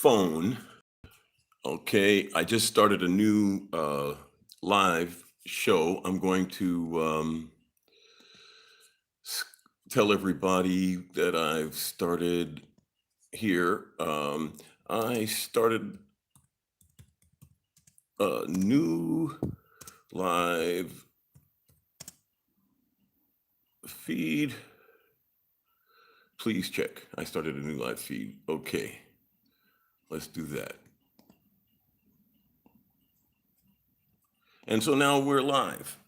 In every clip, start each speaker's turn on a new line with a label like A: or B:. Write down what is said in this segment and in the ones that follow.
A: phone. Okay, I just started a new live show. I'm going to s- tell everybody that I've started here. I started a new live feed. Please check. I started a new live feed. Okay, let's do that. And so now we're live.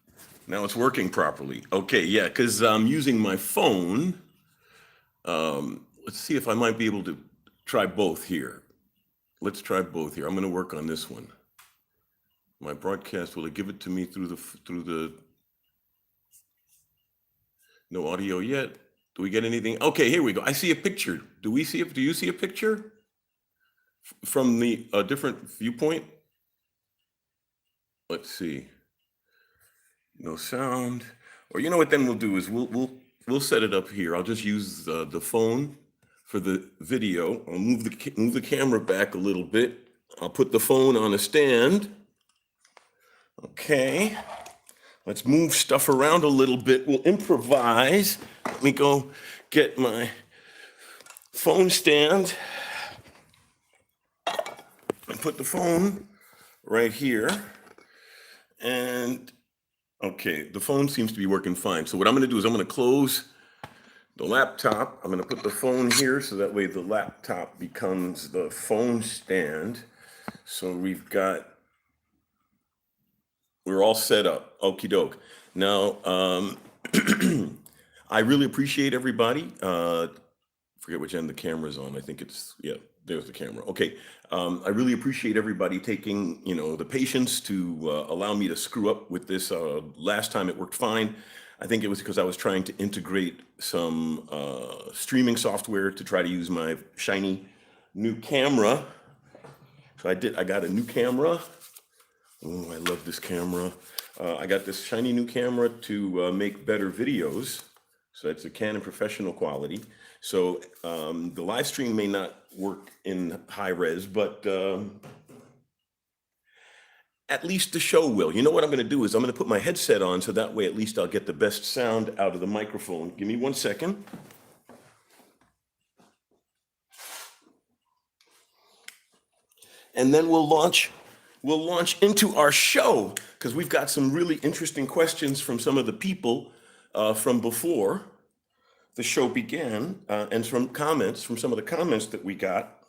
A: Now it's working properly. Okay, yeah, because I'm using my phone. Let's see if I might be able to try both here. Let's try both here. I'm going to work on this one. My broadcast, will it give it to me through the no audio yet? Do we get anything? Okay, here we go. I see a picture. Do you see a picture from the different viewpoint? Let's see. No sound. Or you know what then we'll do is we'll set it up here. I'll just use the phone for the video. I'll move the camera back a little bit. I'll put the phone on a stand. Okay. Let's move stuff around a little bit. We'll improvise. Let me go get my phone stand and put the phone right here. And okay, the phone seems to be working fine. So what I'm going to do is I'm going to close the laptop. I'm going to put the phone here so that way the laptop becomes the phone stand. So we're all set up. Okie doke. Now, I really appreciate everybody. Forget which end the camera's on. I think yeah, there's the camera. Okay. I really appreciate everybody taking, the patience to allow me to screw up with this. Last time it worked fine. I think it was because I was trying to integrate some streaming software to try to use my shiny new camera. So I got a new camera. Oh, I love this camera. I got this shiny new camera to make better videos. So it's a Canon professional quality. So the live stream may not work in high res, but at least the show will. You know what I'm going to do is I'm going to put my headset on so that way at least I'll get the best sound out of the microphone. Give me 1 second. And then we'll launch into our show because we've got some really interesting questions from some of the people from before the show began, and from some of the comments that we got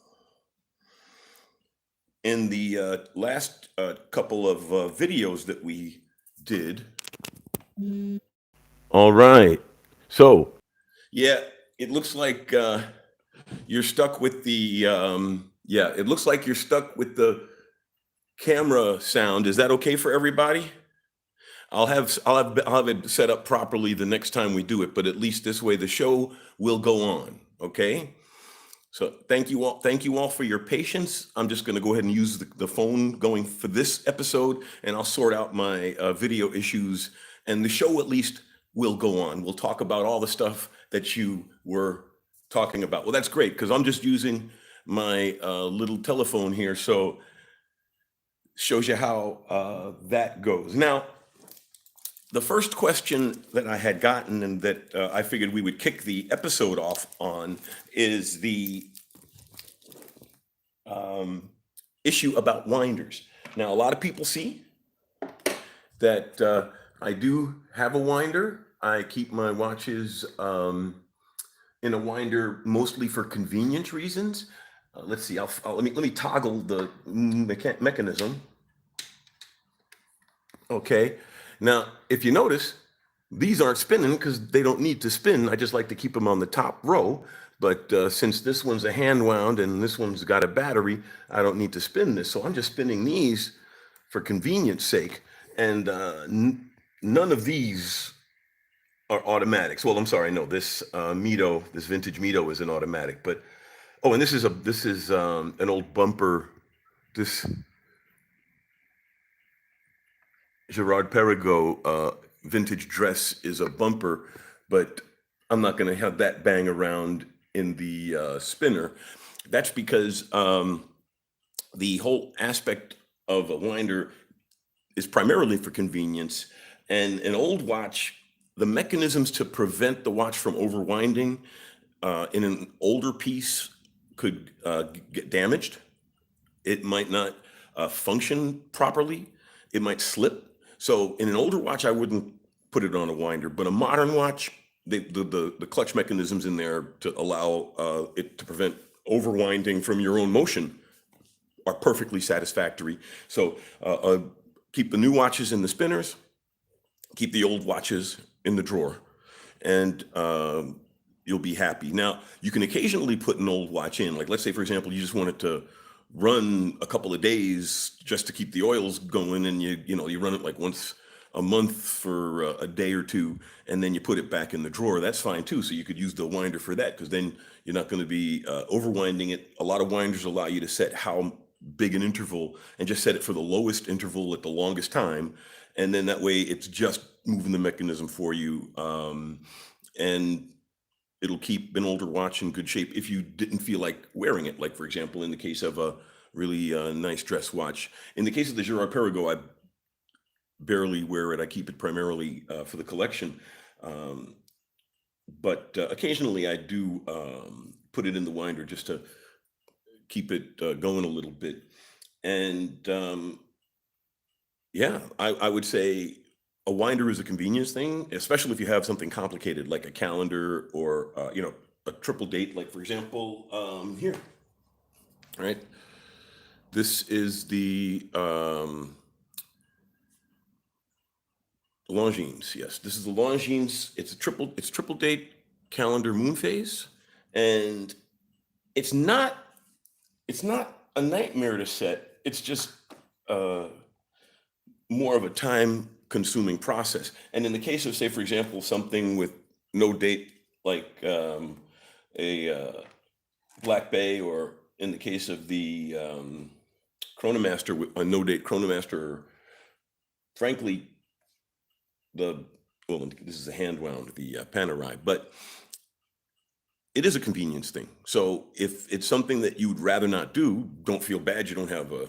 A: in the last couple of videos that we did. All right. So, yeah, it looks like you're stuck with the it looks like you're stuck with the camera sound. Is that okay for everybody? I'll have it set up properly the next time we do it, but at least this way the show will go on. Okay. So thank you all for your patience. I'm just going to go ahead and use the phone going for this episode, and I'll sort out my video issues, and the show at least will go on. We'll talk about all the stuff that you were talking about. Well, that's great because I'm just using my little telephone here, so shows you how that goes. Now, the first question that I had gotten and that I figured we would kick the episode off on is the issue about winders. Now, a lot of people see that I do have a winder. I keep my watches in a winder mostly for convenience reasons. Let's see. Let me toggle the mechanism. Okay. Now, if you notice, these aren't spinning because they don't need to spin. I just like to keep them on the top row. But since this one's a hand wound and this one's got a battery, I don't need to spin this. So I'm just spinning these for convenience sake. And none of these are automatics. Well, I'm sorry, no, this this vintage Mito is an automatic. But and this is an old bumper. This Gerard Perregaux vintage dress is a bumper, but I'm not going to have that bang around in the spinner. That's because the whole aspect of a winder is primarily for convenience. And an old watch, the mechanisms to prevent the watch from overwinding in an older piece could get damaged. It might not function properly. It might slip. So in an older watch, I wouldn't put it on a winder, but a modern watch, the clutch mechanisms in there to allow it to prevent overwinding from your own motion are perfectly satisfactory. So keep the new watches in the spinners, keep the old watches in the drawer, and you'll be happy. Now, you can occasionally put an old watch in. Like, let's say, for example, you just wanted to run a couple of days just to keep the oils going, and you run it like once a month for a day or two, and then you put it back in the drawer. That's fine too. So you could use the winder for that, because then you're not going to be overwinding it. A lot of winders allow you to set how big an interval and just set it for the lowest interval at the longest time, and then that way it's just moving the mechanism for you. And it'll keep an older watch in good shape if you didn't feel like wearing it. Like, for example, in the case of a really nice dress watch. In the case of the Girard Perregaux, I barely wear it. I keep it primarily for the collection. But occasionally I do put it in the winder just to keep it going a little bit. And yeah, I would say a winder is a convenience thing, especially if you have something complicated like a calendar or a triple date. Like, for example, here, right? This is the Longines. Yes, this is the Longines. It's triple date calendar moon phase, and it's not it's not a nightmare to set. It's just uh, more of a time consuming process. And in the case of, say, for example, something with no date, like a Black Bay, or in the case of the Chronomaster, a no date Chronomaster, frankly, the well, this is a hand wound, the Panerai, but it is a convenience thing. So if it's something that you would rather not do, don't feel bad you don't have a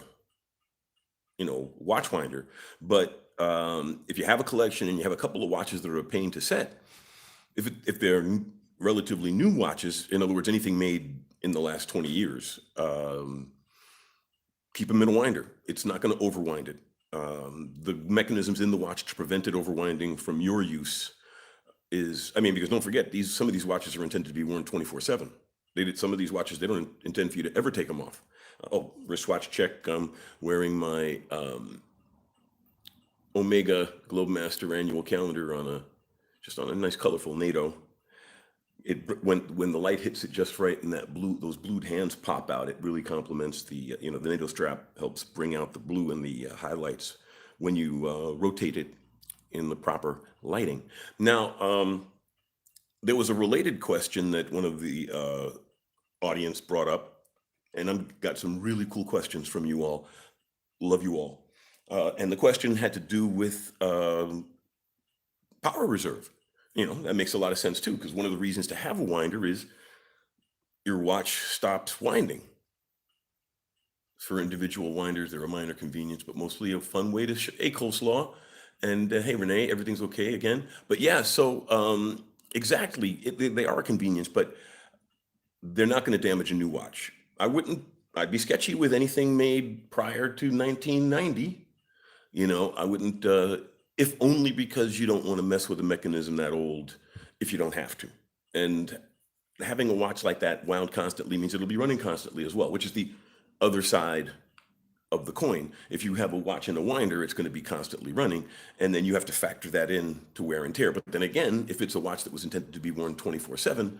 A: watch winder. But if you have a collection and you have a couple of watches that are a pain to set, if they're relatively new watches, in other words, anything made in the last 20 years, keep them in a winder. It's not going to overwind it. The mechanisms in the watch to prevent it overwinding from your use because don't forget, some of these watches are intended to be worn 24/7. Some of these watches, they don't intend for you to ever take them off. Oh, wristwatch check. I'm wearing my Omega Globemaster annual calendar just on a nice colorful NATO. When the light hits it just right and those blued hands pop out, it really complements the NATO strap helps bring out the blue and the highlights when you rotate it in the proper lighting. Now, there was a related question that one of the audience brought up, and I've got some really cool questions from you all. Love you all. And the question had to do with power reserve. That makes a lot of sense too, because one of the reasons to have a winder is your watch stops winding. For individual winders, they're a minor convenience, but mostly a fun way to hey, coleslaw. And hey, Renee, everything's okay again. But yeah, so exactly, they are a convenience, but they're not going to damage a new watch. I'd be sketchy with anything made prior to 1990. I wouldn't, if only because you don't want to mess with a mechanism that old if you don't have to. And having a watch like that wound constantly means it'll be running constantly as well, which is the other side of the coin. If you have a watch in a winder, it's going to be constantly running, and then you have to factor that in to wear and tear. But then again, if it's a watch that was intended to be worn 24/7,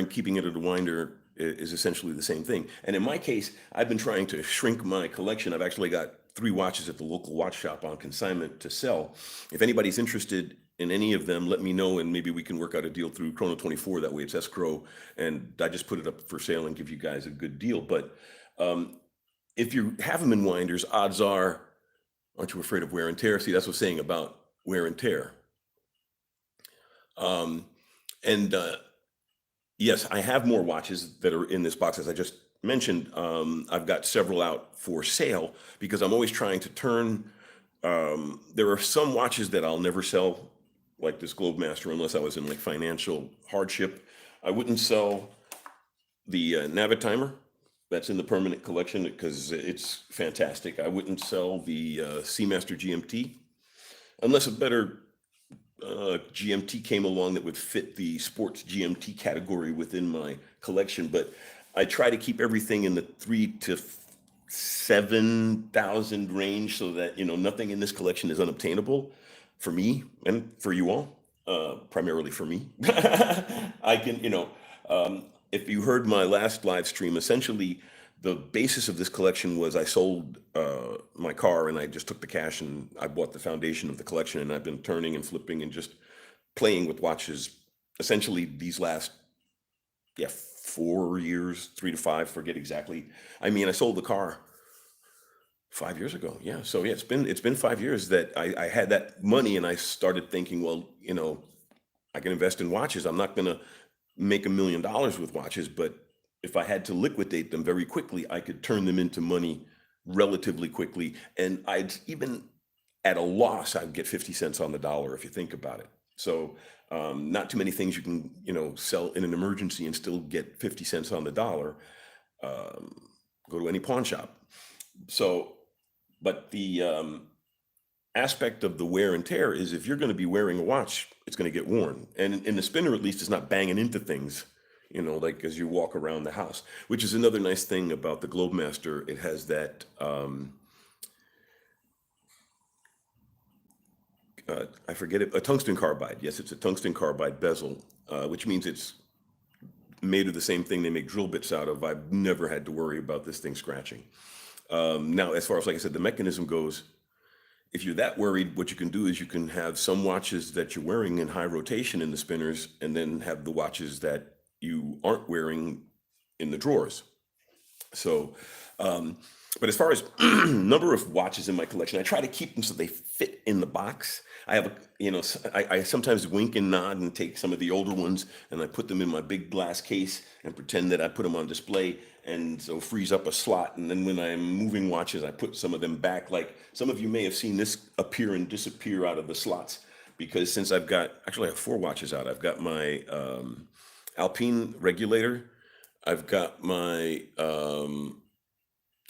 A: keeping it at a winder is essentially the same thing. And in my case, I've been trying to shrink my collection. I've actually got 3 watches at the local watch shop on consignment to sell. If anybody's interested in any of them, let me know, and maybe we can work out a deal through Chrono 24. That way it's escrow, and I just put it up for sale and give you guys a good deal. But if you have them in winders, odds are, aren't you afraid of wear and tear? See, that's what's saying about wear and tear. And yes, I have more watches that are in this box, as I just mentioned, I've got several out for sale because I'm always trying to turn. There are some watches that I'll never sell, like this Globemaster, unless I was in like financial hardship. I wouldn't sell the Navitimer that's in the permanent collection because it's fantastic. I wouldn't sell the Seamaster GMT unless a better GMT came along that would fit the sports GMT category within my collection. But I try to keep everything in the 3 to 7,000 range so that nothing in this collection is unobtainable for me and for you all. Primarily for me. I can, if you heard my last live stream, essentially the basis of this collection was I sold my car and I just took the cash and I bought the foundation of the collection, and I've been turning and flipping and just playing with watches essentially these last 4 years, 3 to 5, forget exactly. I mean, I sold the car 5 years ago. Yeah. So yeah, it's been 5 years that I had that money and I started thinking, well, I can invest in watches. I'm not going to make $1 million with watches, but if I had to liquidate them very quickly, I could turn them into money relatively quickly. And I'd even at a loss, I'd get 50 cents on the dollar if you think about it. So not too many things you can, sell in an emergency and still get 50 cents on the dollar. Go to any pawn shop. So, but the aspect of the wear and tear is if you're going to be wearing a watch, it's going to get worn. And in the spinner, at least, it's not banging into things, like as you walk around the house, which is another nice thing about the Globemaster. It has that, I forget it, a tungsten carbide. Yes, it's a tungsten carbide bezel, which means it's made of the same thing they make drill bits out of. I've never had to worry about this thing scratching. Now, as far as, like I said, the mechanism goes, if you're that worried, what you can do is you can have some watches that you're wearing in high rotation in the spinners, and then have the watches that you aren't wearing in the drawers. So, but as far as number of watches in my collection, I try to keep them so they fit in the box. I have I sometimes wink and nod and take some of the older ones and I put them in my big glass case and pretend that I put them on display, and so frees up a slot. And then when I'm moving watches, I put some of them back. Like some of you may have seen this appear and disappear out of the slots, because since I have 4 watches out. I've got my Alpine regulator. I've got my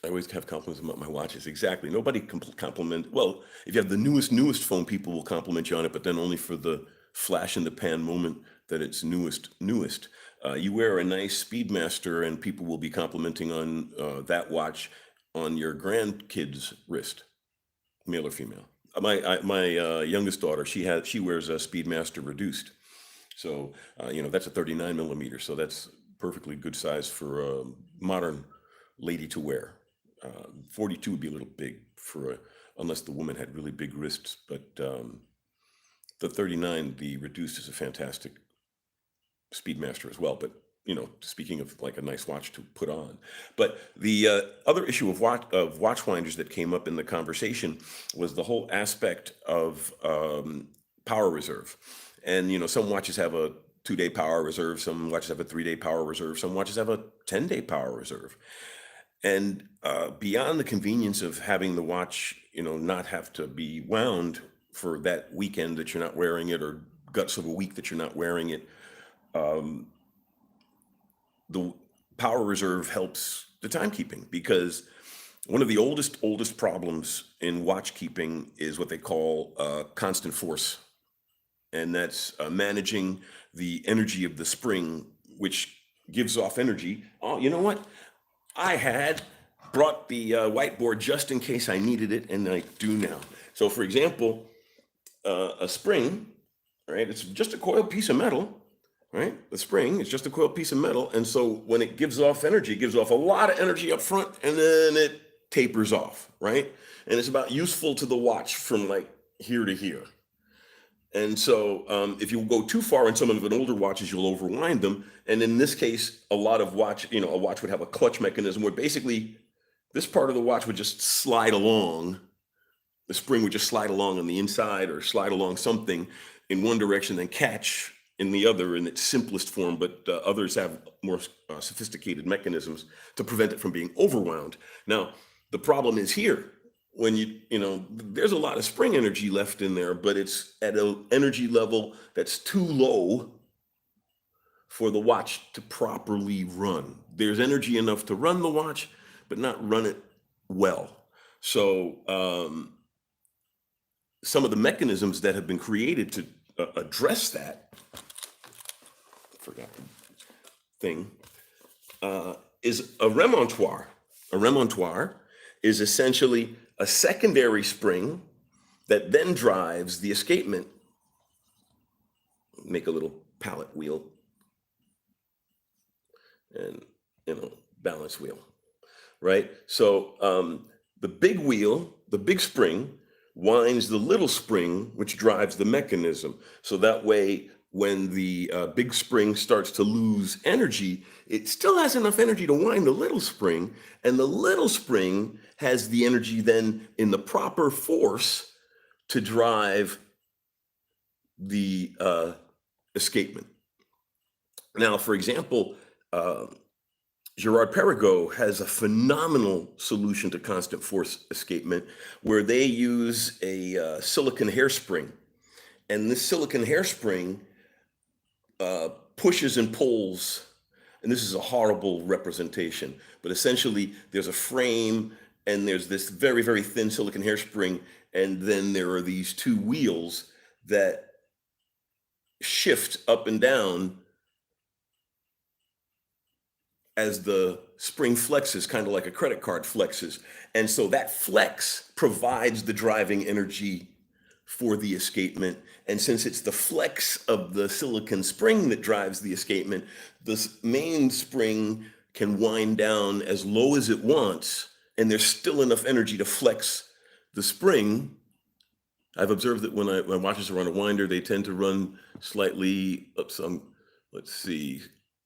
A: I always have compliments about my watches. Exactly. Nobody compliment. Well, if you have the newest phone, people will compliment you on it, but then only for the flash in the pan moment that it's newest. You wear a nice Speedmaster, and people will be complimenting on that watch on your grandkid's wrist, male or female. My youngest daughter, she wears a Speedmaster reduced, so that's a 39 millimeter, so that's perfectly good size for a modern lady to wear. 42 would be a little big unless the woman had really big wrists. But the 39, the reduced, is a fantastic Speedmaster as well. But speaking of like a nice watch to put on. But the other issue of watch winders that came up in the conversation was the whole aspect of power reserve. And some watches have a 2-day power reserve, some watches have a 3-day power reserve, some watches have a 10-day power reserve. And beyond the convenience of having the watch, not have to be wound for that weekend that you're not wearing it, or guts of a week that you're not wearing it, the power reserve helps the timekeeping, because one of the oldest problems in watch keeping is what they call constant force. And that's managing the energy of the spring, which gives off energy. Oh, you know what? I had brought the whiteboard just in case I needed it, and I do now. So, for example, a spring, right? It's just a coiled piece of metal, right? The spring is just a coiled piece of metal, and so when it gives off energy, it gives off a lot of energy up front, and then it tapers off, right? And it's about useful to the watch from like here to here. And so if you go too far in some of an older watches, you'll overwind them. And in this case, a watch would have a clutch mechanism where basically this part of the watch would just slide along. The spring would just slide along on the inside or slide along something in one direction, then catch in the other in its simplest form, but others have more sophisticated mechanisms to prevent it from being overwound. Now, the problem is here when there's a lot of spring energy left in there, but it's at an energy level that's too low for the watch to properly run. There's energy enough to run the watch, but not run it well. So, some of the mechanisms that have been created to address that, forgot the thing, is a remontoire. A remontoire is essentially a secondary spring that then drives the escapement. Make a little pallet wheel and balance wheel, right? So the big wheel, the big spring, winds the little spring, which drives the mechanism. So that way, when the big spring starts to lose energy, it still has enough energy to wind the little spring, and the little spring has the energy then in the proper force to drive the escapement. Now, for example, Gerard Perregaux has a phenomenal solution to constant force escapement where they use a silicon hairspring. And this silicon hairspring pushes and pulls, and this is a horrible representation, but essentially there's a frame and there's this very, very thin silicon hairspring, and then there are these two wheels that shift up and down as the spring flexes, kind of like a credit card flexes. And so that flex provides the driving energy for the escapement. And since it's the flex of the silicon spring that drives the escapement, the main spring can wind down as low as it wants, and there's still enough energy to flex the spring. I've observed that when my watches are on a winder, they tend to run slightly, let's see,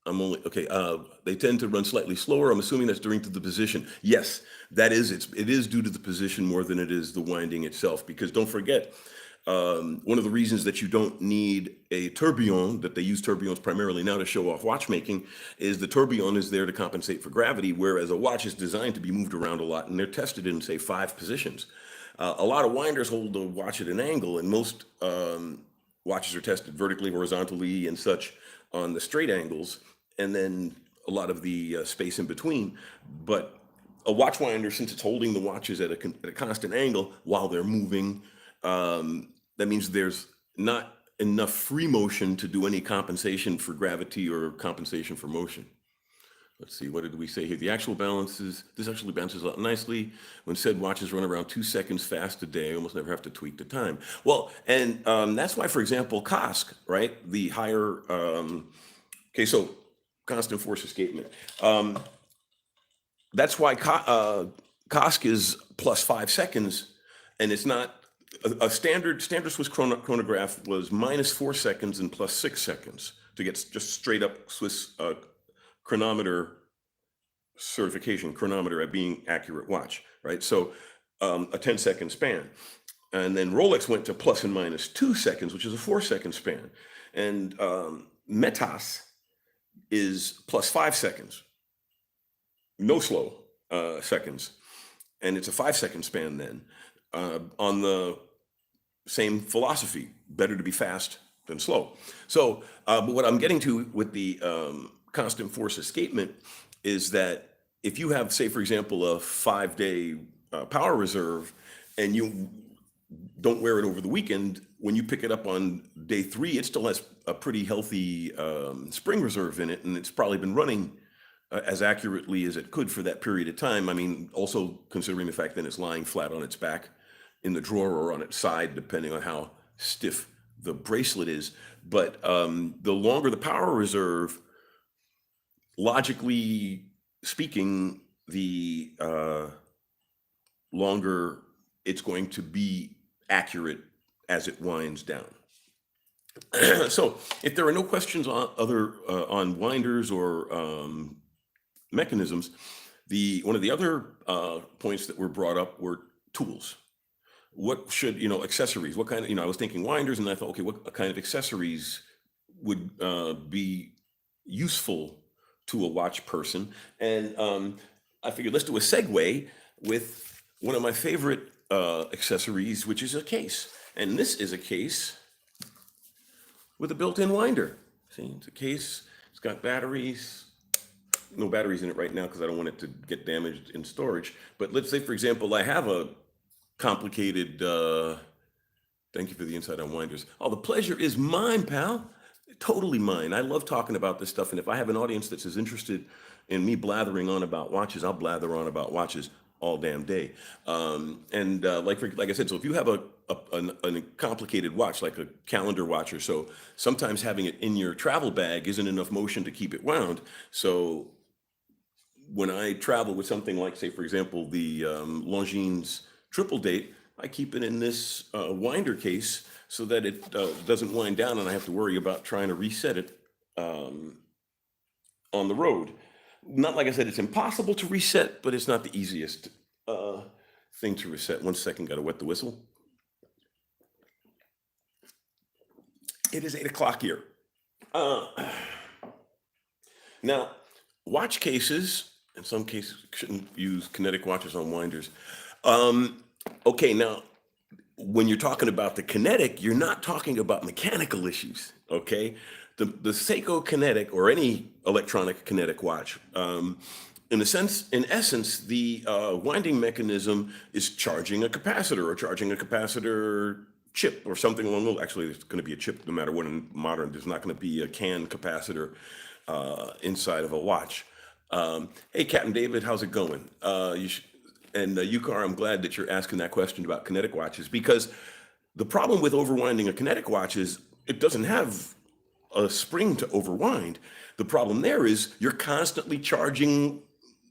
A: they tend to run slightly slower. I'm assuming that's due to the position. Yes, it is due to the position more than it is the winding itself, because don't forget, one of the reasons that you don't need a tourbillon, that they use tourbillons primarily now to show off watchmaking, is the tourbillon is there to compensate for gravity, whereas a watch is designed to be moved around a lot, and they're tested in, say, 5 positions. A lot of winders hold the watch at an angle, and most watches are tested vertically, horizontally, and such on the straight angles, and then a lot of the space in between. But a watch winder, since it's holding the watches at a constant angle while they're moving, that means there's not enough free motion to do any compensation for gravity or compensation for motion. Let's see, what did we say here? The actual balances, this actually balances out nicely. When said watches run around 2 seconds fast a day, almost never have to tweak the time. Well, and that's why, for example, COSC, right? The higher, so constant force escapement. That's why COSC is plus 5 seconds, and it's not, a standard Swiss chronograph was minus 4 seconds and plus 6 seconds to get just straight up Swiss chronometer certification, chronometer at being accurate watch, right? So a 10-second span. And then Rolex went to plus and minus 2 seconds, which is a 4-second span. And Metas is plus 5 seconds, no slow seconds. And it's a 5-second span then, on the same philosophy, better to be fast than slow. So, but what I'm getting to with the constant force escapement is that if you have, say, for example, a 5-day power reserve, and you don't wear it over the weekend, when you pick it up on day 3, it still has a pretty healthy spring reserve in it, and it's probably been running as accurately as it could for that period of time. I mean, also considering the fact that it's lying flat on its back in the drawer or on its side, depending on how stiff the bracelet is. But the longer the power reserve, logically speaking, the longer it's going to be accurate as it winds down. So if there are no questions on winders or mechanisms, one of the other points that were brought up were tools. What should, accessories, what kind of, I was thinking winders, and I thought, okay, what kind of accessories would be useful to a watch person. And I figured let's do a segue with one of my favorite accessories, which is a case. And this is a case with a built-in winder. See, it's a case, it's got batteries, no batteries in it right now because I don't want it to get damaged in storage. But let's say, for example, I have a complicated, thank you for the insight on winders. Oh, the pleasure is mine, pal. Totally mine. I love talking about this stuff. And if I have an audience that's as interested in me blathering on about watches, I'll blather on about watches all damn day. Like I said, so if you have a complicated watch, like a calendar watch or so, sometimes having it in your travel bag isn't enough motion to keep it wound. So when I travel with something like, say, for example, the Longines triple date, I keep it in this winder case so that it doesn't wind down and I have to worry about trying to reset it on the road. Not like I said, it's impossible to reset, but it's not the easiest thing to reset. 1 second, got to wet the whistle. It is 8 o'clock here. Now, watch cases, in some cases, shouldn't use kinetic watches on winders. Okay, now, when you're talking about the kinetic, you're not talking about mechanical issues, okay? The Seiko Kinetic, or any electronic kinetic watch, in essence, the winding mechanism is charging a capacitor or charging a capacitor chip or something along those. Actually, it's going to be a chip no matter what in modern. There's not going to be a CAN capacitor inside of a watch. Hey, Captain David, how's it going? Yukar, I'm glad that you're asking that question about kinetic watches, because the problem with overwinding a kinetic watch is it doesn't have a spring to overwind. The problem there is you're constantly charging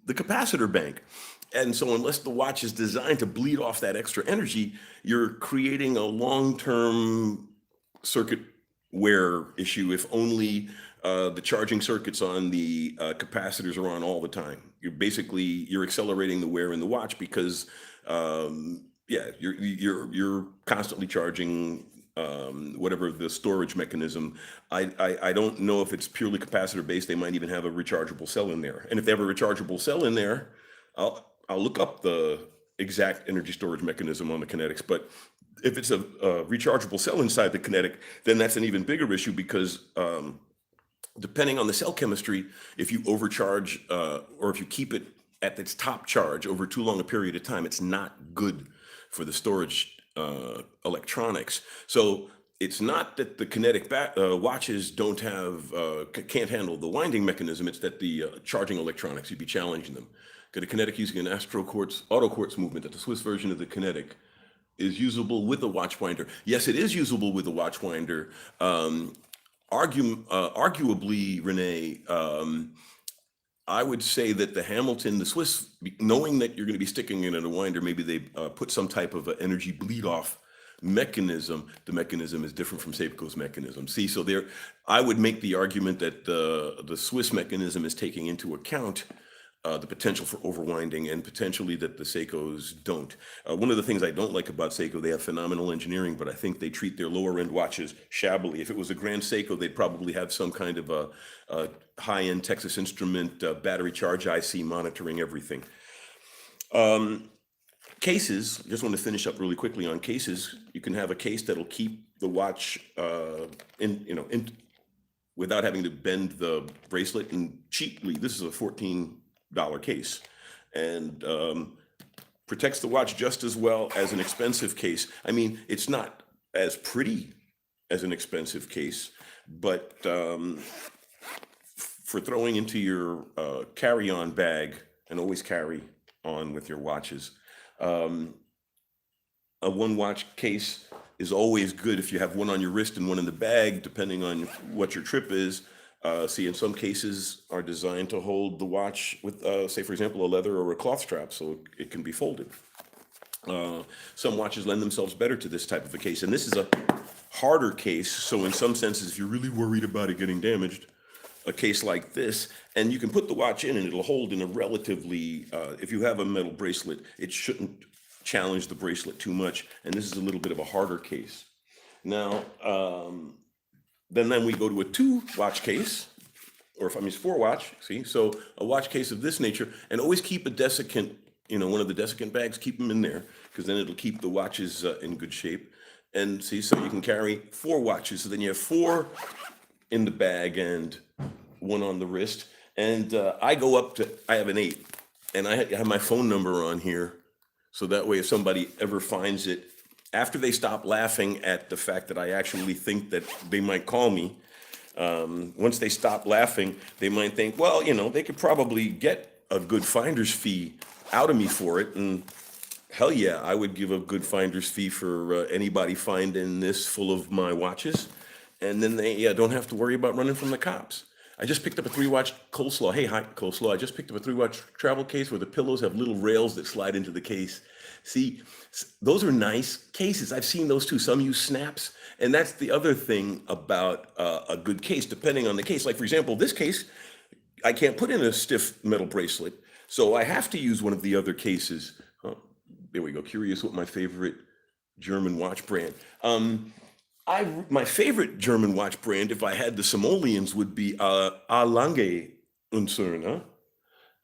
A: the capacitor bank. And so unless the watch is designed to bleed off that extra energy, you're creating a long-term circuit wear issue if only the charging circuits on the capacitors are on all the time. You're accelerating the wear in the watch because you're constantly charging whatever the storage mechanism. I don't know if it's purely capacitor based. They might even have a rechargeable cell in there. And if they have a rechargeable cell in there, I'll look up the exact energy storage mechanism on the kinetics. But if it's a rechargeable cell inside the kinetic, then that's an even bigger issue because depending on the cell chemistry, if you overcharge or if you keep it at its top charge over too long a period of time, it's not good for the storage electronics. So it's not that the kinetic watches can't handle the winding mechanism. It's that the charging electronics, you'd be challenging them. Got a kinetic using an auto quartz movement, that the Swiss version of the kinetic is usable with a watch winder. Yes, it is usable with a watch winder. Arguably, Renee, I would say that the Swiss, knowing that you're going to be sticking it in a winder, maybe they put some type of energy bleed off mechanism. The mechanism is different from Seiko's mechanism. See, so I would make the argument that the Swiss mechanism is taking into account the potential for overwinding, and potentially that the Seikos don't. One of the things I don't like about Seiko, they have phenomenal engineering, but I think they treat their lower end watches shabbily. If it was a Grand Seiko, they'd probably have some kind of a high-end Texas Instrument battery charge IC monitoring everything. Cases, just want to finish up really quickly on cases. You can have a case that'll keep the watch without having to bend the bracelet, and cheaply, this is a $14 case, and protects the watch just as well as an expensive case. I mean, it's not as pretty as an expensive case, but for throwing into your carry-on bag, and always carry on with your watches. A one watch case is always good if you have one on your wrist and one in the bag, depending on what your trip is. See, in some cases are designed to hold the watch with, say, for example, a leather or a cloth strap, so it can be folded. Some watches lend themselves better to this type of a case, and this is a harder case, so in some senses, if you're really worried about it getting damaged, a case like this, and you can put the watch in and it'll hold in a relatively, if you have a metal bracelet, it shouldn't challenge the bracelet too much, and this is a little bit of a harder case. Now, then we go to a 2 watch case, or if I mean 4 watch. See, so a watch case of this nature, and always keep a desiccant. One of the desiccant bags. Keep them in there because then it'll keep the watches in good shape. And see, so you can carry 4 watches. So then you have 4 in the bag and 1 on the wrist. And I have an 8, and I have my phone number on here. So that way, if somebody ever finds it, after they stop laughing at the fact that I actually think that they might call me, once they stop laughing, they might think, well, they could probably get a good finder's fee out of me for it. And hell yeah, I would give a good finder's fee for anybody finding this full of my watches. And then they don't have to worry about running from the cops. I just picked up a 3-watch coleslaw. Hey, hi, coleslaw. I just picked up a 3-watch travel case where the pillows have little rails that slide into the case. See, those are nice cases. I've seen those too. Some use snaps. And that's the other thing about a good case, depending on the case. Like, for example, this case, I can't put in a stiff metal bracelet. So I have to use one of the other cases. Oh, there we go. Curious what my favorite German watch brand. My favorite German watch brand, if I had the simoleons, would be A. Lange und Söhne,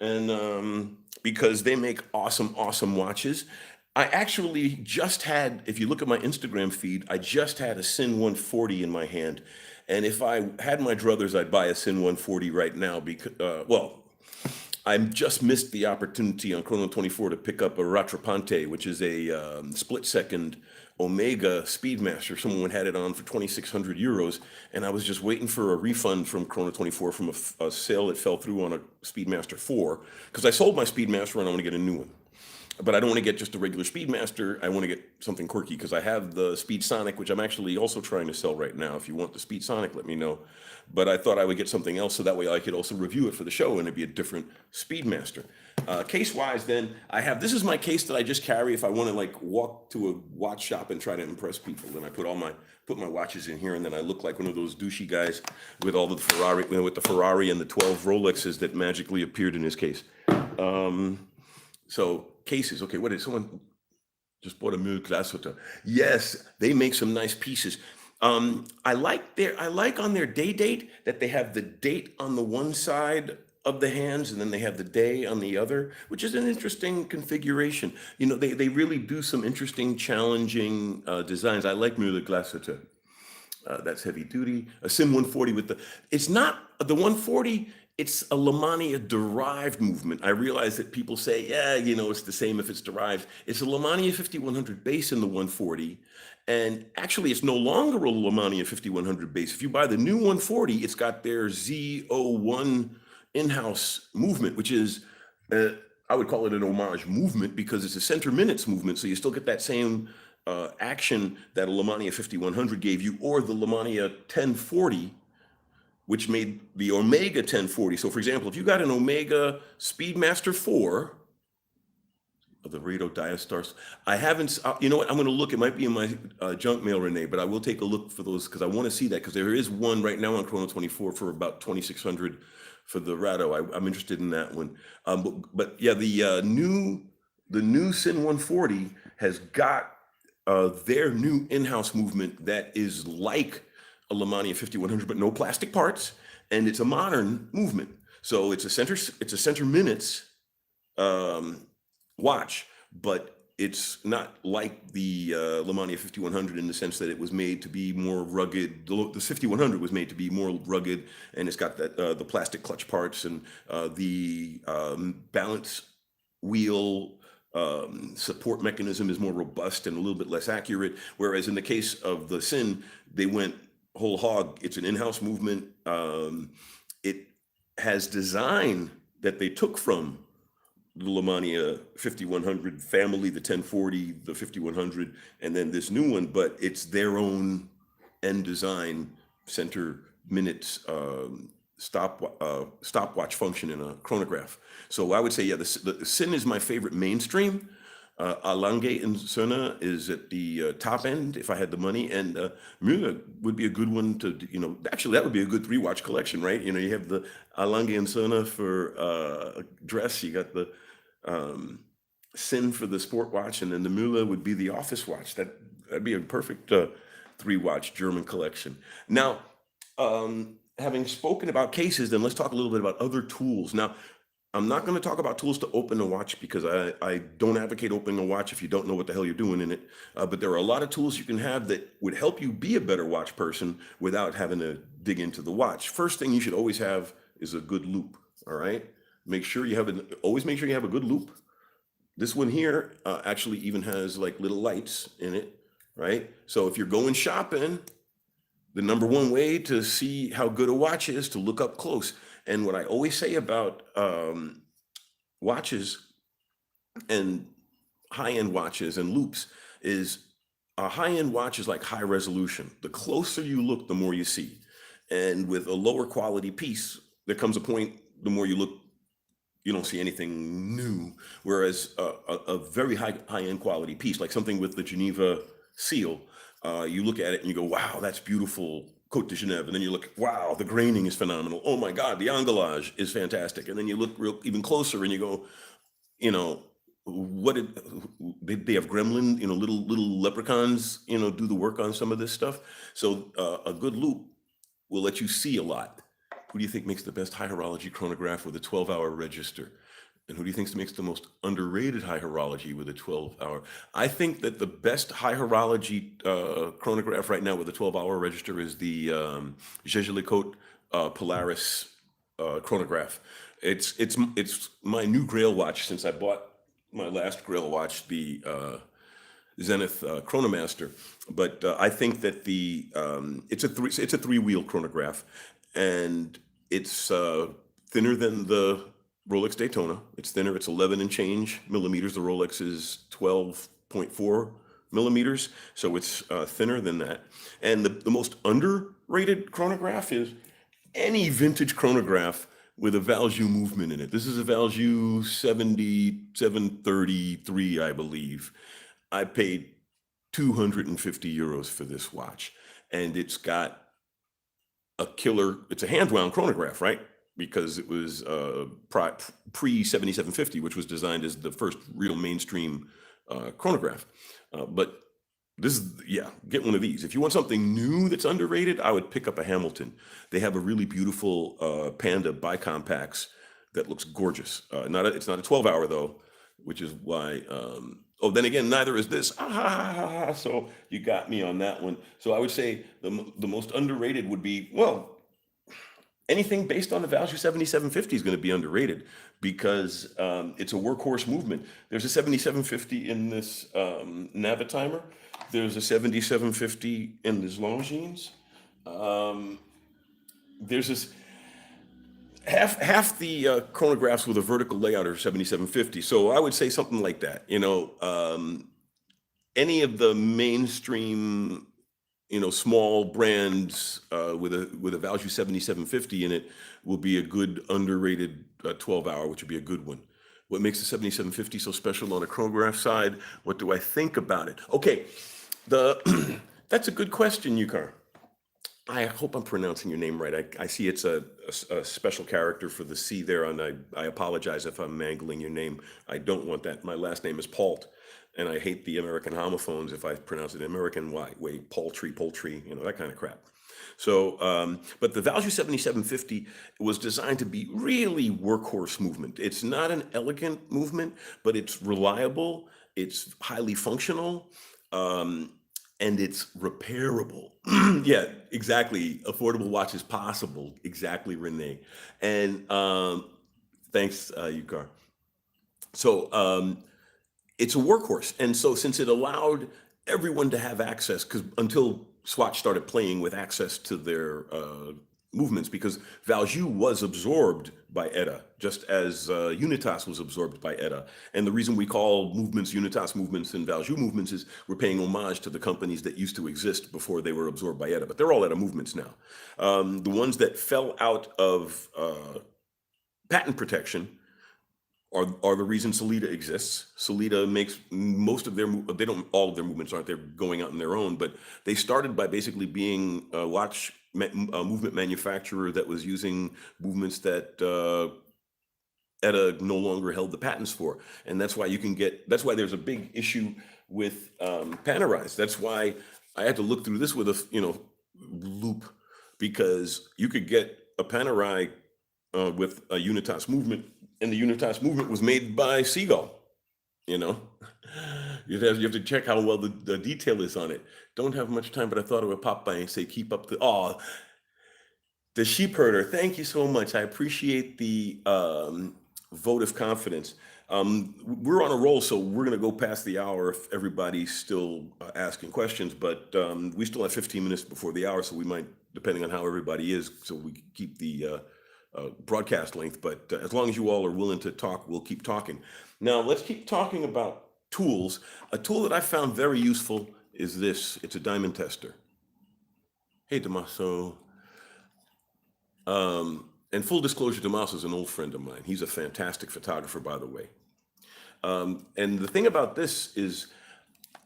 A: and because they make awesome watches. I actually just had, if you look at my Instagram feed, I just had a Sin 140 in my hand, and if I had my druthers, I'd buy a Sin 140 right now because, I just missed the opportunity on Chrono 24 to pick up a Rattrapante, which is a split-second Omega Speedmaster. Someone had it on for 2,600 euros, and I was just waiting for a refund from Chrono 24 from a sale that fell through on a Speedmaster 4, because I sold my Speedmaster and I want to get a new one. But I don't want to get just a regular Speedmaster. I want to get something quirky because I have the Speed Sonic, which I'm actually also trying to sell right now. If you want the Speed Sonic, let me know. But I thought I would get something else so that way I could also review it for the show and it'd be a different Speedmaster. Case-wise, then, this is my case that I just carry if I want to like walk to a watch shop and try to impress people. Then I put my watches in here, and then I look like one of those douchey guys with all the Ferrari, with the Ferrari and the 12 Rolexes that magically appeared in his case. So cases. Okay, what is someone just bought a Mühl Glashütte? Yes, they make some nice pieces. I like on their day date that they have the date on the one side of the hands and then they have the day on the other, which is an interesting configuration. They really do some interesting, challenging designs. I like Müller Glashütte. That's heavy duty. A Sim 140 it's not the 140. It's a Lemania derived movement. I realize that people say, yeah, it's the same if it's derived. It's a Lemania 5100 base in the 140. And actually, it's no longer a Lemania 5100 base. If you buy the new 140, it's got their Z01 in-house movement, which is, I would call it an homage movement because it's a center minutes movement. So you still get that same action that a Lemania 5100 gave you, or the Lemania 1040, which made the Omega 1040. So for example, if you got an Omega Speedmaster 4 of the Rado Diastars, I haven't, you know what, I'm gonna look, it might be in my junk mail, Renee, but I will take a look for those because I wanna see that, because there is one right now on Chrono 24 for about 2,600 for the Rado. I'm interested in that one. But yeah, the new Sin 140 has got their new in-house movement that is like a Lemania 5100, but no plastic parts, and it's a modern movement. So it's a center minutes watch, but it's not like the Lemania 5100 in the sense that it was made to be more rugged. The 5100 was made to be more rugged, and it's got that the plastic clutch parts and the balance wheel support mechanism is more robust and a little bit less accurate. Whereas in the case of the Sin, they went whole hog. It's an in-house movement. It has design that they took from the Lemania 5100 family, the 1040, the 5100, and then this new one, but it's their own end design, center minutes, stopwatch function in a chronograph. So I would say, yeah, the Sin is my favorite mainstream. Alange and Söhne is at the top end if I had the money, and Müller would be a good one to, actually that would be a good 3-watch collection, right? You have the Alange and Söhne for dress, you got the Sin for the sport watch, and then the Müller would be the office watch. That'd be a perfect 3-watch German collection. Now, Having spoken about cases, then let's talk a little bit about other tools. Now, I'm not going to talk about tools to open a watch because I don't advocate opening a watch if you don't know what the hell you're doing in it. But there are a lot of tools you can have that would help you be a better watch person without having to dig into the watch. First thing you should always have is a good loop. All right. Always make sure you have a good loop. This one here actually even has like little lights in it. Right. So if you're going shopping, the number one way to see how good a watch is to look up close. And what I always say about watches and high-end watches and loops is a high-end watch is like high resolution. The closer you look, the more you see. And with a lower quality piece, there comes a point, the more you look, you don't see anything new. Whereas a very high end quality piece, like something with the Geneva seal, you look at it and you go, "Wow, that's beautiful, Cote de Genève." And then you look, "Wow, the graining is phenomenal. Oh my God, the anglage is fantastic." And then you look even closer and you go, you know, what did they have gremlin, little leprechauns, do the work on some of this stuff. So a good loop will let you see a lot. Who do you think makes the best high horology chronograph with a 12-hour register? And who do you think makes the most underrated high horology with a 12-hour? I think that the best high horology chronograph right now with a 12-hour register is the Jaeger-LeCoultre Polaris chronograph. It's my new Grail watch since I bought my last Grail watch, the Zenith Chronomaster. But I think that it's a three-wheel chronograph, and it's thinner than the Rolex Daytona. It's thinner. It's 11 and change millimeters. The Rolex is 12.4 millimeters, so it's thinner than that. And the most underrated chronograph is any vintage chronograph with a Valjoux movement in it. This is a Valjoux 7733, I believe. I paid 250 euros for this watch, and it's got a killer. It's a hand wound chronograph, right? Because it was pre 7750, which was designed as the first real mainstream chronograph. But this is, yeah, get one of these. If you want something new that's underrated, I would pick up a Hamilton. They have a really beautiful Panda bicompax that looks gorgeous. It's not a 12-hour though, which is why. Oh, then again, neither is this. So you got me on that one. So I would say the most underrated would be, well, anything based on the Valjoux 7750 is going to be underrated because it's a workhorse movement. There's a 7750 in this Navitimer. There's a 7750 in this Longines. There's this half the chronographs with a vertical layout are 7750. So I would say something like that. Any of the mainstream, small brands with a Valjoux 7750 in it will be a good underrated 12-hour, which would be a good one. What makes the 7750 so special on a chronograph side? What do I think about it? Okay, that's a good question, Yukar. I hope I'm pronouncing your name right. I see it's a special character for the C there, and I apologize if I'm mangling your name. I don't want that. My last name is Pault, and I hate the American homophones if I pronounce it American way, poultry, that kind of crap. So, but the Valjoux 7750 was designed to be really workhorse movement. It's not an elegant movement, but it's reliable, it's highly functional, and it's repairable. Yeah, exactly. Affordable watch is possible. Exactly, Renee. And thanks, Yukar. So it's a workhorse. And so since it allowed everyone to have access, because until Swatch started playing with access to their movements, because Valjoux was absorbed by ETA, just as Unitas was absorbed by ETA. And the reason we call movements Unitas movements and Valjoux movements is we're paying homage to the companies that used to exist before they were absorbed by ETA, but they're all ETA movements now. The ones that fell out of patent protection are the reason Solita exists. Solita makes most of they don't, all of their movements aren't, they're going out on their own, but they started by basically being a watch movement manufacturer that was using movements that ETA no longer held the patents for. And that's why that's why there's a big issue with Panerai. That's why I had to look through this with a, loop, because you could get a Panerai with a Unitas movement, and the Unitas movement was made by Seagull. You know, you have to check how well the detail is on it. Don't have much time, but I thought it would pop by and say, keep up the sheep herder. Thank you so much. I appreciate the vote of confidence. We're on a roll, so we're going to go past the hour if everybody's still asking questions. But we still have 15 minutes before the hour, so we might, depending on how everybody is, so we can keep the broadcast length. But as long as you all are willing to talk, we'll keep talking. Now, let's keep talking about tools. A tool that I found very useful is this. It's a diamond tester. Hey, Damaso. And full disclosure, Damaso is an old friend of mine. He's a fantastic photographer, by the way. And the thing about this is,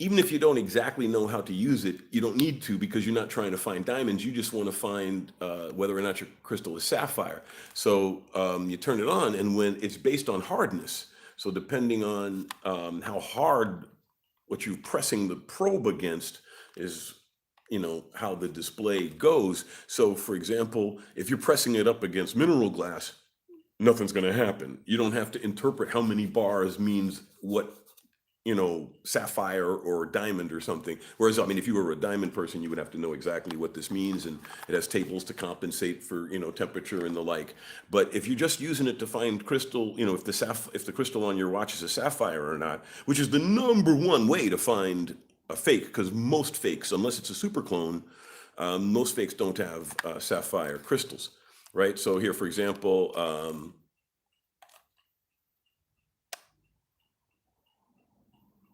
A: even if you don't exactly know how to use it, you don't need to, because you're not trying to find diamonds. You just want to find whether or not your crystal is sapphire. So you turn it on, and when it's based on hardness. So depending on how hard what you're pressing the probe against is, how the display goes. So for example, if you're pressing it up against mineral glass, nothing's going to happen. You don't have to interpret how many bars means what, sapphire or diamond or something. Whereas, I mean, if you were a diamond person, you would have to know exactly what this means, and it has tables to compensate for, temperature and the like. But if you're just using it to find crystal, if the crystal on your watch is a sapphire or not, which is the number one way to find a fake, because most fakes, unless it's a super clone, most fakes don't have sapphire crystals, right? So here, for example,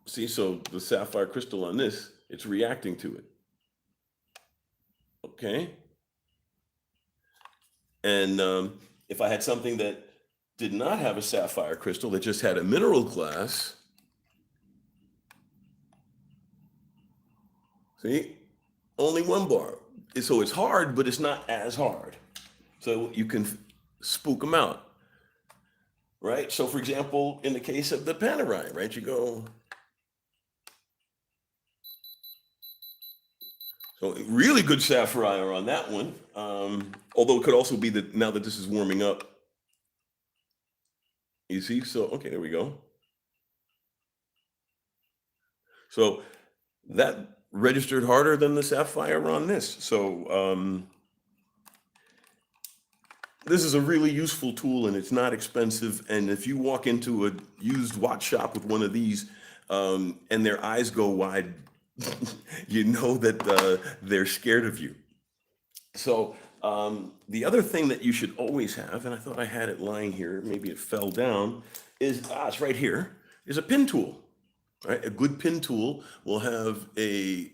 A: see, so the sapphire crystal on this, it's reacting to it. Okay. And if I had something that did not have a sapphire crystal, that just had a mineral glass, see, only one bar. So it's hard, but it's not as hard. So you can spook them out, right? So for example, in the case of the Panerai, right, you go, so really good sapphire on that one. Although it could also be that now that this is warming up, you see, so, okay, there we go. So that registered harder than the sapphire on this. So this is a really useful tool, and it's not expensive. And if you walk into a used watch shop with one of these, and their eyes go wide, you know that they're scared of you. So the other thing that you should always have, and I thought I had it lying here, maybe it fell down, is, it's right here, is a pin tool. Right? A good pin tool will have the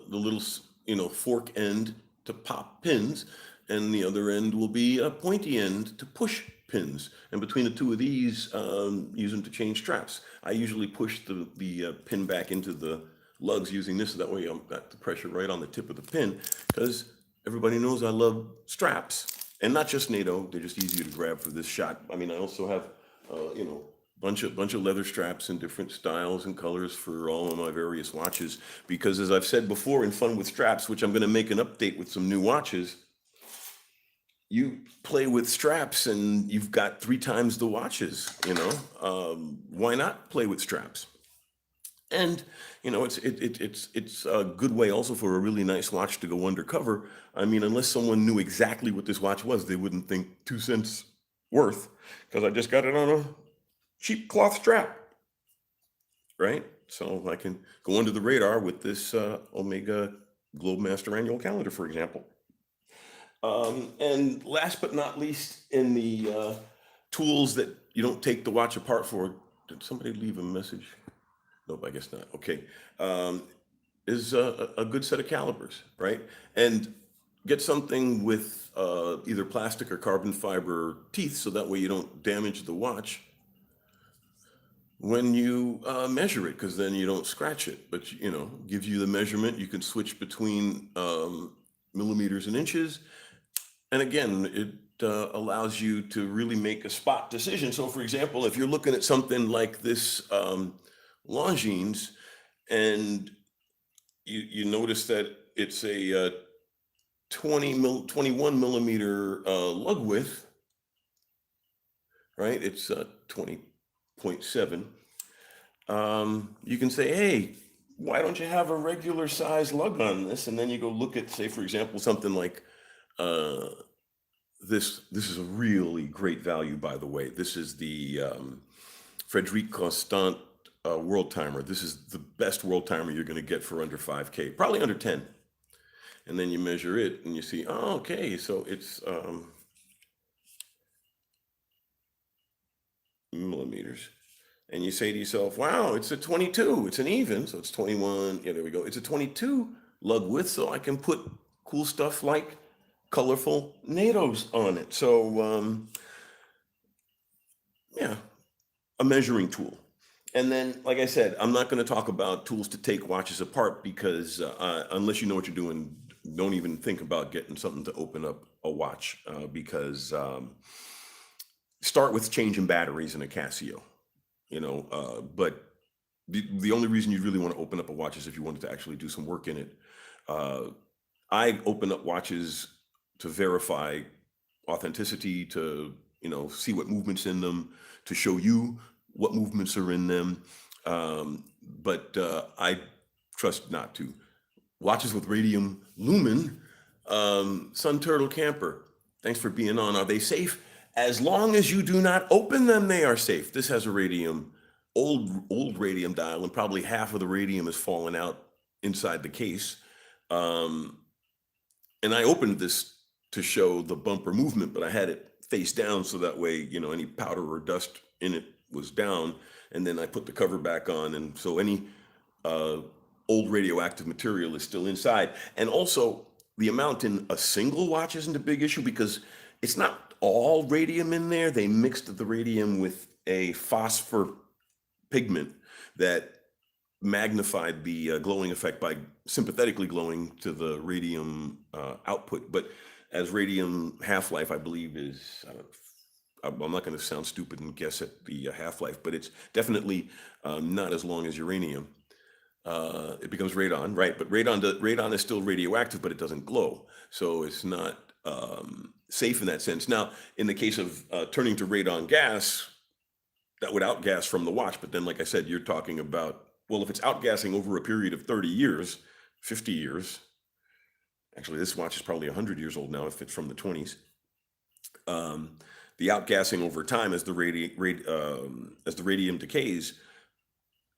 A: little, fork end to pop pins, and the other end will be a pointy end to push pins. And between the two of these, use them to change straps. I usually push the pin back into the lugs using this, so that way I've got the pressure right on the tip of the pin, because everybody knows I love straps, and not just NATO. They're just easier to grab for this shot. I mean, I also have, bunch of leather straps in different styles and colors for all of my various watches, because as I've said before in Fun with Straps, which I'm going to make an update with some new watches, you play with straps and you've got 3 times the watches. Why not play with straps? And it's a good way also for a really nice watch to go undercover. I mean, unless someone knew exactly what this watch was, they wouldn't think 2 cents worth, because I just got it on a cheap cloth strap, right? So I can go under the radar with this Omega Globemaster annual calendar, for example. And last but not least, in the tools that you don't take the watch apart for, did somebody leave a message? Nope, I guess not. Okay. Is a good set of calipers, right? And get something with either plastic or carbon fiber teeth, so that way you don't damage the watch when you measure it, because then you don't scratch it. But gives you the measurement. You can switch between millimeters and inches, and again, it allows you to really make a spot decision. So for example, if you're looking at something like this Longines, and you notice that it's a 21 millimeter lug width, right? It's 20.7. You can say, hey, why don't you have a regular size lug on this? And then you go look at, say, for example, something like uh, this. This is a really great value, by the way. This is the Frederic Constant world timer. This is the best world timer you're going to get for under 5K, probably under 10. And then you measure it and you see, oh, okay, so it's millimeters. And you say to yourself, wow, it's a 22. It's an even, so it's 21. Yeah, there we go. It's a 22 lug width, so I can put cool stuff like colorful NATOs on it. So, yeah, a measuring tool. And then, like I said, I'm not going to talk about tools to take watches apart because unless you know what you're doing, don't even think about getting something to open up a watch because start with changing batteries in a Casio, but the only reason you really want to open up a watch is if you wanted to actually do some work in it. Uh, I open up watches to verify authenticity, to see what movements in them, to show you what movements are in them. But I trust not to. Watches with radium lumen, Sun Turtle Camper. Thanks for being on. Are they safe? As long as you do not open them, they are safe. This has a radium, old radium dial, and probably half of the radium has fallen out inside the case. Um, and I opened this to show the bumper movement, but I had it face down so that way, any powder or dust in it was down. And then I put the cover back on, and so any uh, old radioactive material is still inside. And also, the amount in a single watch isn't a big issue because it's not all radium in there. They mixed the radium with a phosphor pigment that magnified the glowing effect by sympathetically glowing to the radium output. But as radium half-life, I believe, is, I'm not going to sound stupid and guess at the half-life, but it's definitely not as long as uranium. It becomes radon, right? But radon is still radioactive, but it doesn't glow. So it's not safe in that sense. Now, in the case of turning to radon gas, that would outgas from the watch. But then, like I said, you're talking about, well, if it's outgassing over a period of 30 years, 50 years, actually, this watch is probably 100 years old now if it's from the 20s. The outgassing over time as the radium decays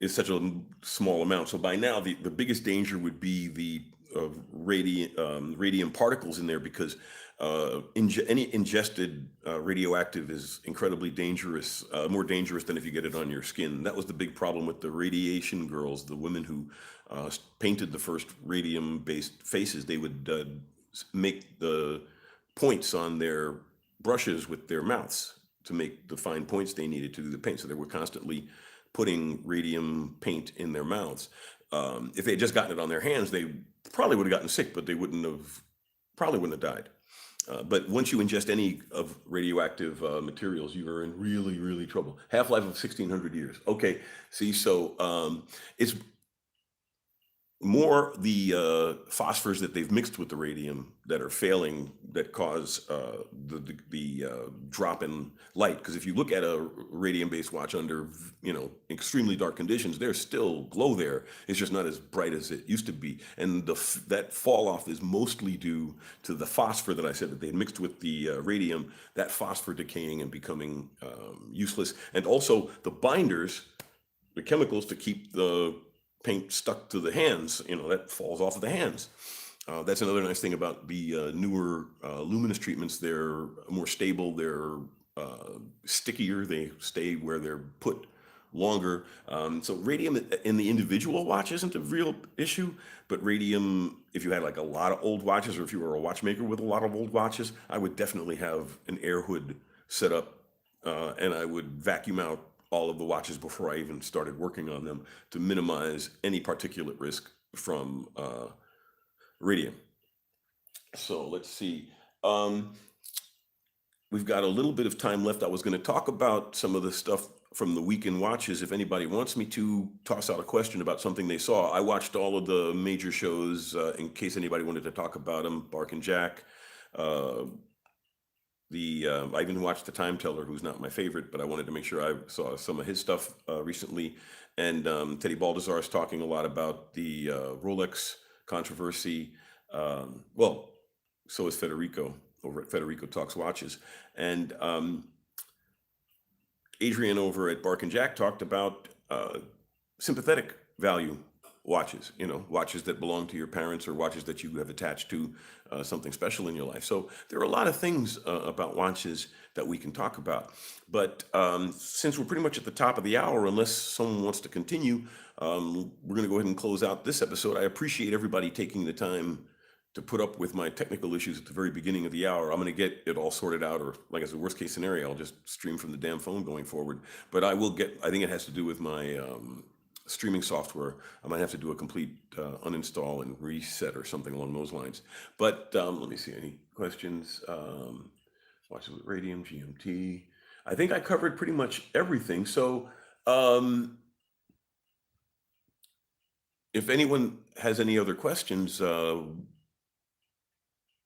A: is such a small amount. So by now, the biggest danger would be the radium particles in there because any ingested radioactive is incredibly dangerous, more dangerous than if you get it on your skin. That was the big problem with the radiation girls, the women who painted the first radium-based faces. They would make the points on their brushes with their mouths to make the fine points they needed to do the paint. So they were constantly putting radium paint in their mouths. If they had just gotten it on their hands, they probably would have gotten sick, but they probably wouldn't have died. But once you ingest any of radioactive materials, you are in really, really trouble. Half-life of 1,600 years. Okay, see, so it's more the phosphors that they've mixed with the radium that are failing that cause the drop in light. Because if you look at a radium-based watch under extremely dark conditions, there's still glow there. It's just not as bright as it used to be, and that fall off is mostly due to the phosphor that I said that they mixed with the radium. That phosphor decaying and becoming useless, and also the binders, the chemicals to keep the paint stuck to the hands, that falls off of the hands. That's another nice thing about the newer luminous treatments. They're more stable, they're stickier, they stay where they're put longer. So radium in the individual watch isn't a real issue, but radium, if you had like a lot of old watches, or if you were a watchmaker with a lot of old watches, I would definitely have an air hood set up, and I would vacuum out all of the watches before I even started working on them to minimize any particulate risk from radium. So let's see. We've got a little bit of time left. I was going to talk about some of the stuff from the weekend watches. If anybody wants me to toss out a question about something they saw, I watched all of the major shows in case anybody wanted to talk about them. Bark and Jack. Uh, I even watched the Time Teller, who's not my favorite, but I wanted to make sure I saw some of his stuff recently. And Teddy Baldassar is talking a lot about the Rolex controversy. Well, so is Federico over at Federico Talks Watches. And Adrian over at Bark and Jack talked about sympathetic value watches, watches that belong to your parents or watches that you have attached to something special in your life. So there are a lot of things about watches that we can talk about. But since we're pretty much at the top of the hour, unless someone wants to continue, we're going to go ahead and close out this episode. I appreciate everybody taking the time to put up with my technical issues at the very beginning of the hour. I'm going to get it all sorted out, or like as a worst case scenario, I'll just stream from the damn phone going forward. But I think it has to do with my streaming software. I might have to do a complete uninstall and reset or something along those lines. But let me see, any questions? Watches with Radium, GMT. I think I covered pretty much everything. So if anyone has any other questions,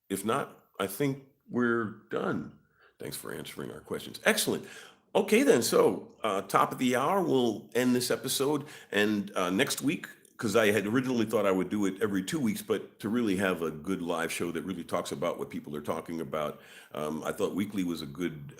A: if not, I think we're done. Thanks for answering our questions. Excellent. Okay, then. So, top of the hour, we'll end this episode. And next week, because I had originally thought I would do it every 2 weeks, but to really have a good live show that really talks about what people are talking about, I thought weekly was a good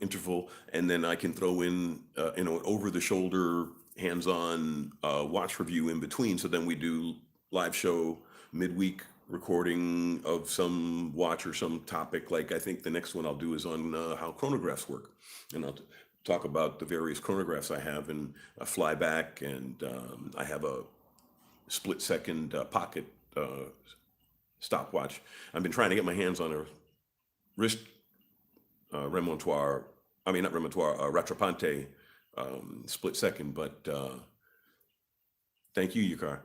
A: interval. And then I can throw in, an over the shoulder, hands on watch review in between. So then we do live show midweek recording of some watch or some topic. Like I think the next one I'll do is on how chronographs work, and I'll talk about the various chronographs I have and a flyback, and I have a split second pocket stopwatch. I've been trying to get my hands on a wrist remontoir. I mean, not remontoir, rattrapante split second, but thank you, Yukar.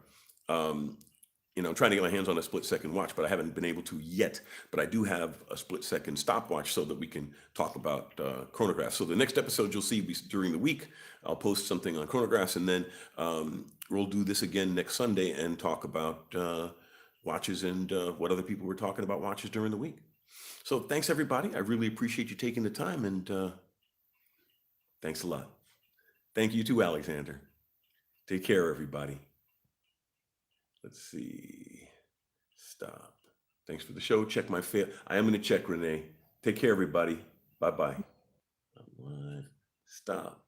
A: I'm trying to get my hands on a split second watch, but I haven't been able to yet. But I do have a split second stopwatch so that we can talk about chronographs. So the next episode you'll see during the week, I'll post something on chronographs, and then we'll do this again next Sunday and talk about watches and what other people were talking about watches during the week. So thanks, everybody. I really appreciate you taking the time, and thanks a lot. Thank you too, Alexander. Take care, everybody. Let's see. Stop. Thanks for the show. Check my fail. I am going to check, Renee. Take care, everybody. Bye-bye. Stop.